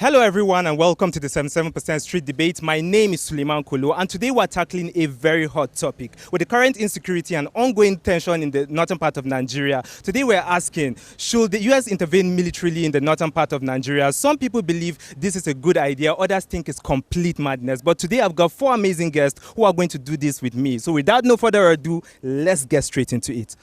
Hello everyone and welcome to the 77% Street Debate. My name is Suleiman Kolo and today we're tackling a very hot topic. With the current insecurity and ongoing tension in the northern part of Nigeria, today we're asking, should the US intervene militarily in the northern part of Nigeria? Some people believe this is a good idea, others think it's complete madness. But today I've got four amazing guests who are going to do this with me. So without no further ado, let's get straight into it.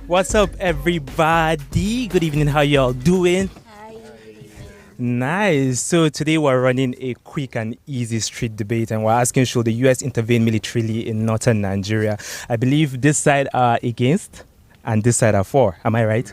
What's up, everybody? Good evening. How y'all doing? Hi. Nice. So today we're running a quick and easy street debate, and we're asking, should the U.S. intervene militarily in northern Nigeria? I believe this side are against, and this side are for. Am I right?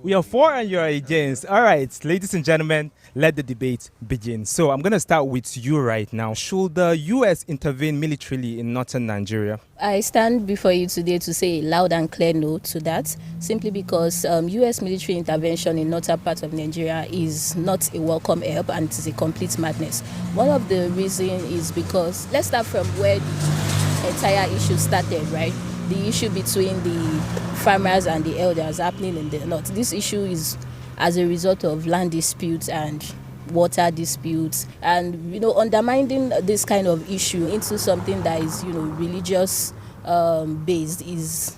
We are for, and you're against. All right, ladies and gentlemen, let the debate begin. So I'm going to start with you right now. Should the U.S. intervene militarily in northern Nigeria? I stand before you today to say a loud and clear no to that, simply because U.S. military intervention in northern part of Nigeria is not a welcome help and it is a complete madness. One of the reasons is because, let's start from where the entire issue started, right? The issue between the farmers and the elders happening in the north. This issue is as a result of land disputes and water disputes, and undermining this kind of issue into something that is religious based is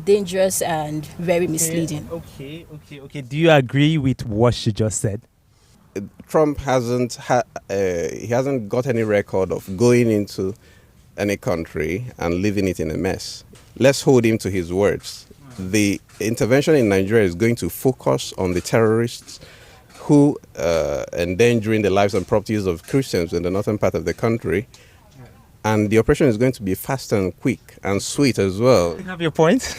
dangerous and very misleading. Okay. Do you agree with what she just said? Trump hasn't got any record of going into any country and leaving it in a mess. Let's hold him to his words. The intervention in Nigeria is going to focus on the terrorists who endangering the lives and properties of Christians in the northern part of the country. And the operation is going to be fast and quick and sweet as well. You have your point?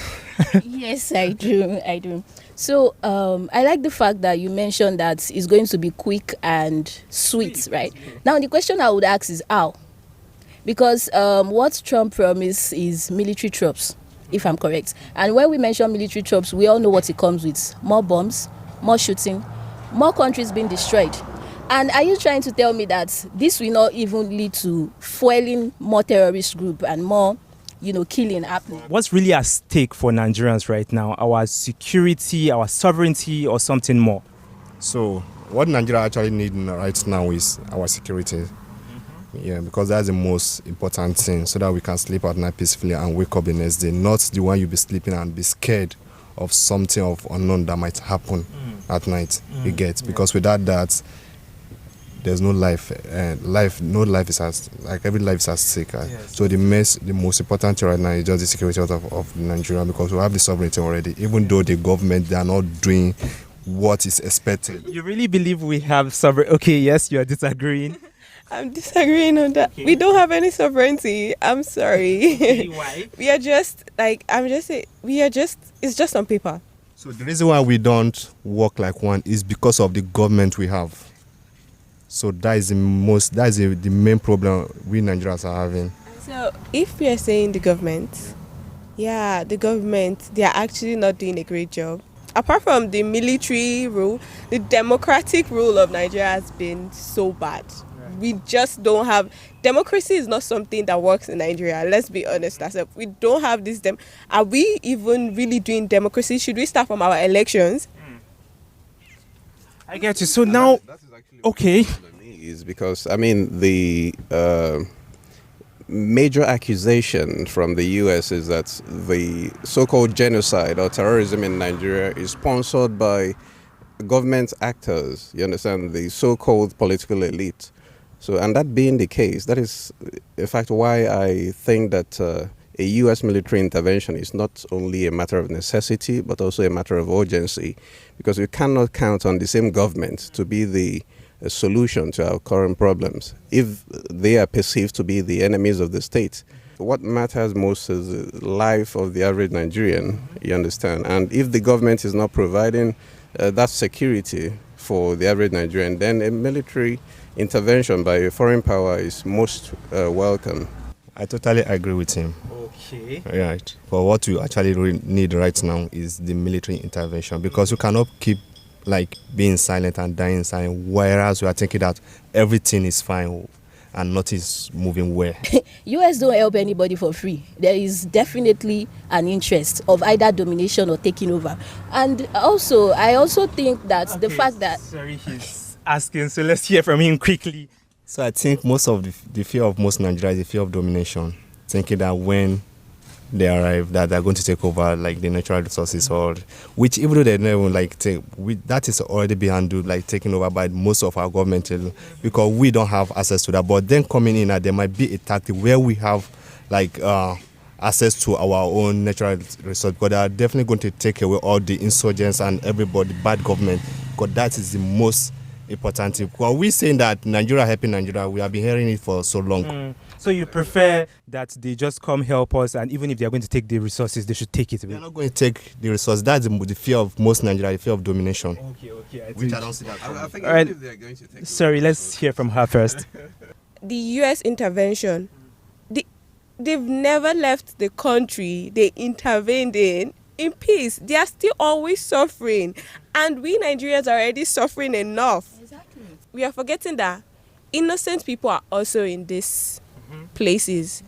Yes, I do. So I like the fact that you mentioned that it's going to be quick and sweet, right? Now, the question I would ask is how? Because what Trump promised is military troops, if I'm correct. And when we mention military troops, we all know what it comes with. More bombs, more shooting, more countries being destroyed. And are you trying to tell me that this will not even lead to fueling more terrorist group and more, killing happening? What's really at stake for Nigerians right now? Our security, our sovereignty, or something more? So what Nigeria actually needs right now is our security. Yeah, because that's the most important thing, so that we can sleep at night peacefully and wake up the next day, not the one you be sleeping and be scared of something of unknown that might happen at night. You get, because without that, there's no life. No life is every life is at stake. Yes. So the most important thing right now is just the security of Nigeria, because we have the sovereignty already. Even though the government, they are not doing what is expected. You really believe we have sovereignty? Okay, yes, you are disagreeing. I'm disagreeing on that. Okay. We don't have any sovereignty. I'm sorry. Okay, why? It's just on paper. So the reason why we don't work like one is because of the government we have. So that is the main problem we Nigerians are having. So if we are saying the government, they are actually not doing a great job. Apart from the military rule, the democratic rule of Nigeria has been so bad. We just don't have democracy. Is not something that works in Nigeria. Let's be honest ourselves. We don't have this. Are we even really doing democracy? Should we start from our elections? I get you. So now, okay. Is because the major accusation from the U.S. is that the so-called genocide or terrorism in Nigeria is sponsored by government actors. You understand, the so-called political elite. So, and that being the case, that is, in fact, why I think that a U.S. military intervention is not only a matter of necessity, but also a matter of urgency, because we cannot count on the same government to be the solution to our current problems if they are perceived to be the enemies of the state. What matters most is the life of the average Nigerian, you understand? And if the government is not providing that security for the average Nigerian, then a military intervention by a foreign power is most welcome. I totally agree with him. Okay. Right. But what we actually need right now is the military intervention, because we cannot keep being silent and dying silent, whereas we are thinking that everything is fine. and nothing's moving well. US don't help anybody for free. There is definitely an interest of either domination or taking over. And also, I also think that the fact that... Sorry, he's asking, so let's hear from him quickly. So I think most of the fear of most Nigerians is the fear of domination, thinking that when they arrive that they're going to take over like the natural resources, or which even though they never like that is already being handled, like taken over by most of our government, because we don't have access to that. But then coming in, there might be a tactic where we have like access to our own natural resources, because they are definitely going to take away all the insurgents and everybody, bad government, because that is the most important thing. Because we're saying that Nigeria helping Nigeria, we have been hearing it for so long. So you prefer that they just come help us, and even if they are going to take the resources, they should take it away? They're not going to take the resources. That's the fear of most Nigerians, the fear of domination. Okay. Which I don't see that. I think All right. if they're going to take Sorry, let's hear from her first. The US intervention, they've never left the country they intervened in peace. They are still always suffering, and we Nigerians are already suffering enough. Exactly. We are forgetting that innocent people are also in these places.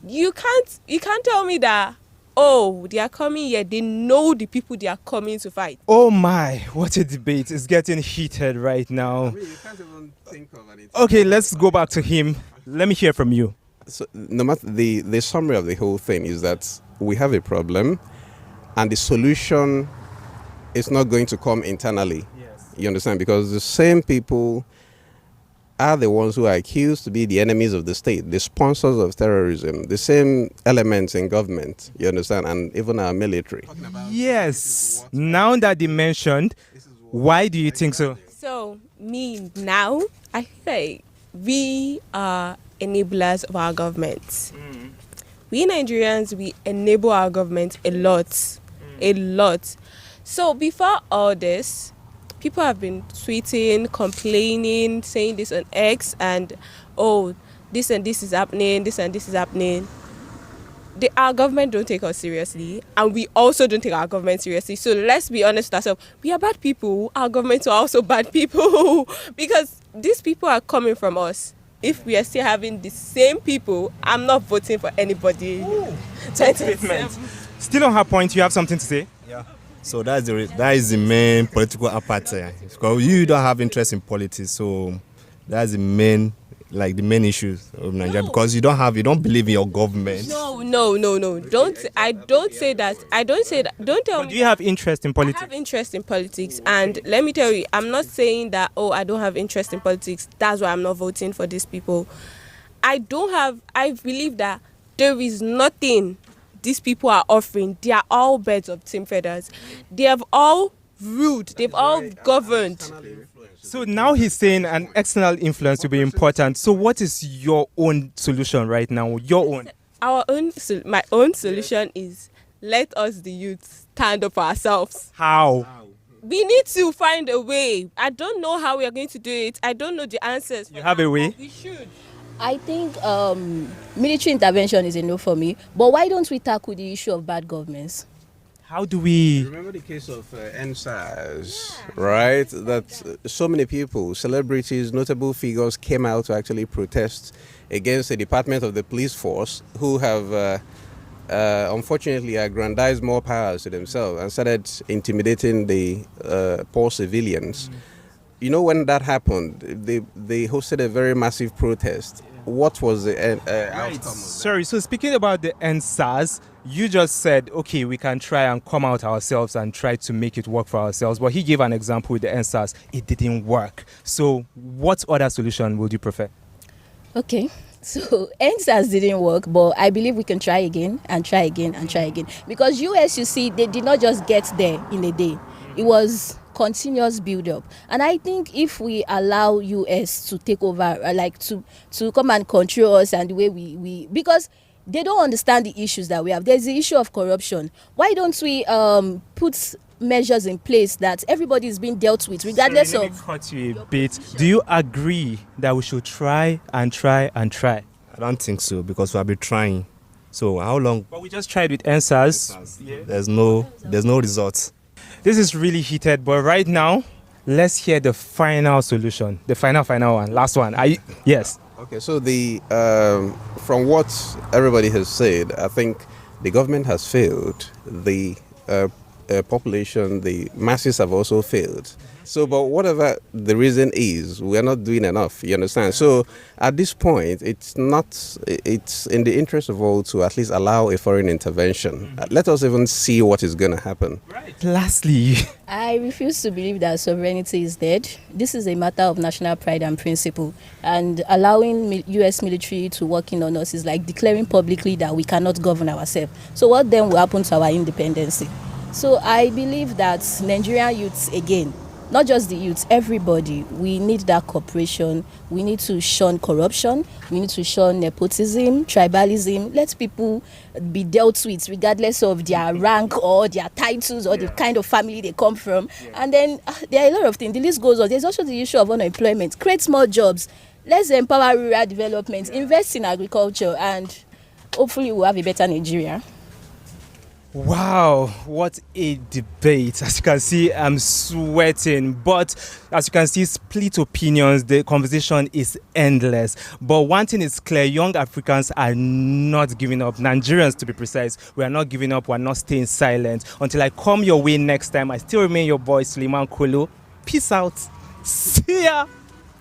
You can't tell me that, oh, they are coming here, they know the people they are coming to fight. Oh my, what a debate. It's getting heated right now. I mean, you can't even think of anything. Okay, let's go back to him. Let me hear from you. So no matter the summary of the whole thing is that we have a problem, and the solution is not going to come internally. Yes. You understand? Because the same people are the ones who are accused to be the enemies of the state, the sponsors of terrorism, the same elements in government, you understand, and even our military. Yes. Now that they mentioned, why do you think so? So, me now, I think we are enablers of our government. We Nigerians, we enable our government a lot. A lot. So, before all this, people have been tweeting, complaining, saying this on X, and oh, this and this is happening, this and this is happening. Our government don't take us seriously, and we also don't take our government seriously. So let's be honest with ourselves. We are bad people. Our governments are also bad people because these people are coming from us. If we are still having the same people, I'm not voting for anybody. 2027. Still on her point, you have something to say? So that is the main political apartheid. Because you don't have interest in politics, so that's the main issues of Nigeria. No. Because you don't believe in your government. No. I don't say that. Don't tell But me. do you have interest in I politics? have interest in politics, and let me tell you, I'm not saying that, oh, I don't have interest in politics. That's why I'm not voting for these people. I believe that there is nothing these people are offering. They are all birds of same feathers. They have all ruled. They've all governed. So now he's saying an external influence will be important. So what is your own solution right now? Your own? My own solution is let us, the youth, stand up for ourselves. How? We need to find a way. I don't know how we are going to do it. I don't know the answers. You have a way? We should. I think military intervention is a no for me. But why don't we tackle the issue of bad governments? How do we? Remember the case of EndSARS, right? That so many people, celebrities, notable figures came out to actually protest against the Department of the Police Force, who have unfortunately aggrandized more powers to themselves and started intimidating the poor civilians. You know, when that happened, they hosted a very massive protest. What was the outcome of that? Sorry, so speaking about the EndSARS, you just said, okay, we can try and come out ourselves and try to make it work for ourselves. But he gave an example with the EndSARS. It didn't work. So what other solution would you prefer? Okay, so EndSARS didn't work, but I believe we can try again and try again and try again. Because US, you see, they did not just get there in a day. It was continuous build-up, and I think if we allow US to take over, like to come and control us, and the way we because they don't understand the issues that we have. There's the issue of corruption. Why don't we put measures in place that everybody is being dealt with, regardless Sorry, let me cut you a bit. Do you agree that we should try and try and try? I don't think so, because we have been trying. So how long? But we just tried with EndSARS. Yeah. There's no results. This is really heated, but right now, let's hear the final solution. The final one. Last one. Yes. Okay, so the from what everybody has said, I think the government has failed. The population, the masses have also failed. So, but whatever the reason is, we are not doing enough. You understand? So, at this point, it's not. It's in the interest of all to at least allow a foreign intervention. Let us even see what is going to happen. Lastly, I refuse to believe that sovereignty is dead. This is a matter of national pride and principle. And allowing U.S. military to work in on us is like declaring publicly that we cannot govern ourselves. So what then will happen to our independence? So I believe that Nigerian youths, again, not just the youths, everybody, we need that cooperation. We need to shun corruption. We need to shun nepotism, tribalism. Let people be dealt with regardless of their rank or their titles or the kind of family they come from. And then there are a lot of things. The list goes on. There's also the issue of unemployment. Create more jobs. Let's empower rural development. Invest in agriculture, and hopefully we'll have a better Nigeria. wow, what a debate. As you can see, I'm sweating. But as you can see, split opinions, the conversation is endless. But one thing is clear, young Africans are not giving up. Nigerians, to be precise, we are not giving up. We're not staying silent. Until I come your way next time, I still remain your boy, Suleiman Kolo. Peace out. See ya.